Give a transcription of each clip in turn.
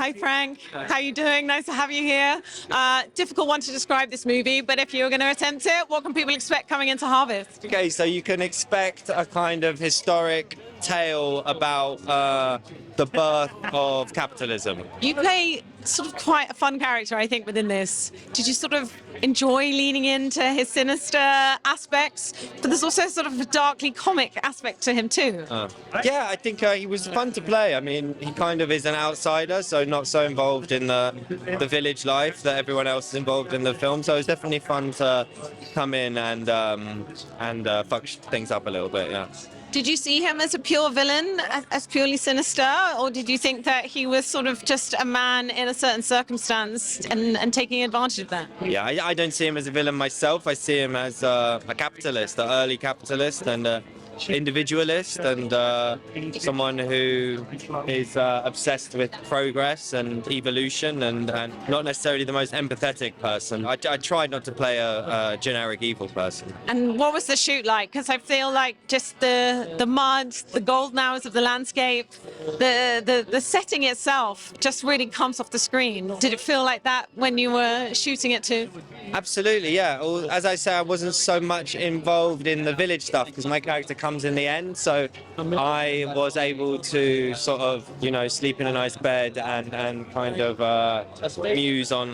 Hi, Frank. How are you doing? Nice to have you here. Difficult one to describe this movie, but if you were going to attempt it, what can people expect coming into Harvest? Okay, so you can expect a kind of historic tale about the birth of capitalism. You play sort of quite a fun character, I think, within this. Did you sort of enjoy leaning into his sinister aspects? But there's also sort of a darkly comic aspect to him too. Yeah, I think he was fun to play. I mean, he kind of is an outsider, so not so involved in the village life that everyone else is involved in the film. So it's definitely fun to come in and fuck things up a little bit. Yeah. Did you see him as a pure villain, as purely sinister, or did you think that he was sort of just a man in a certain circumstance and taking advantage of that? Yeah, I don't see him as a villain myself. I see him as a capitalist, an early capitalist, and individualist, and someone who is obsessed with progress and evolution, and not necessarily the most empathetic person. I tried not to play a generic evil person. And what was the shoot like? Because I feel like just the mud, the golden hours of the landscape, the setting itself just really comes off the screen. Did it feel like that when you were shooting it too? Absolutely, yeah. As I say, I wasn't so much involved in the village stuff because my character comes in the end, so I was able to sort of, sleep in a nice bed and kind of muse on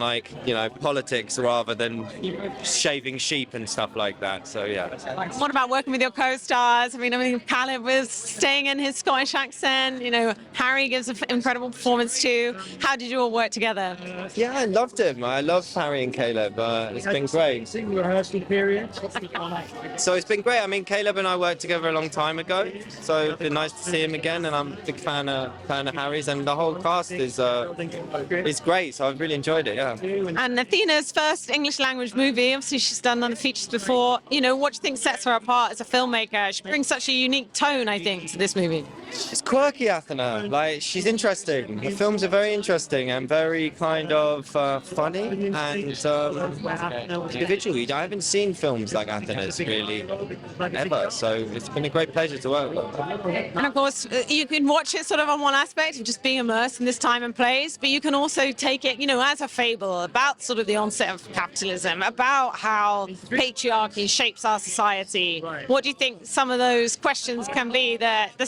politics rather than shaving sheep and stuff like that. So yeah. What about working with your co-stars? I mean, Caleb was staying in his Scottish accent. Harry gives an incredible performance too. How did you all work together? Yeah, I loved him. I love Harry and Caleb. It's been great. Rehearsal period. So it's been great. I mean, Caleb and I worked together a long time ago, so it's been nice to see him again. And I'm a big fan of Harry's, and the whole cast is great. So I've really enjoyed it. Yeah. And Athena's first English language movie. Obviously, she's done other features before. What do you think sets her apart as a filmmaker? She brings such a unique tone, I think, to this movie. It's quirky, Athena. She's interesting. The films are very interesting and very kind of funny and individual. I haven't seen films like Athena's really ever, so it's been a great pleasure to work with. And of course, you can watch it sort of on one aspect of just being immersed in this time and place, but you can also take it, as a fable about sort of the onset of capitalism, about how patriarchy shapes our society. What do you think some of those questions can be that the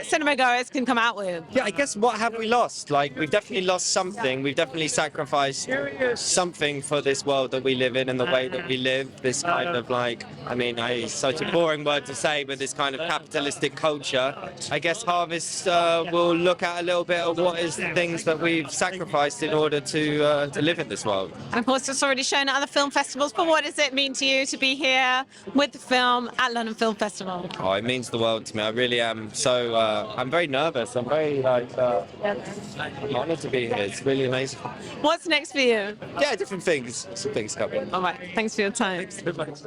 cinema goers can come out with? Yeah, I guess what have we lost? We've definitely lost something. We've definitely sacrificed something for this world that we live in and the way that we live. This kind of it's such a boring word to say, but this kind of capitalistic culture. I guess Harvest will look at a little bit of what is the things that we've sacrificed in order to live in this world. And of course, it's already shown at other film festivals, but what does it mean to you to be here with the film at London Film Festival? Oh, it means the world to me. I really am. So I'm very nervous. I'm very honored to be here. It's really amazing. What's next for you? Yeah, different things. Some things coming. All right. Thanks for your time. Thanks.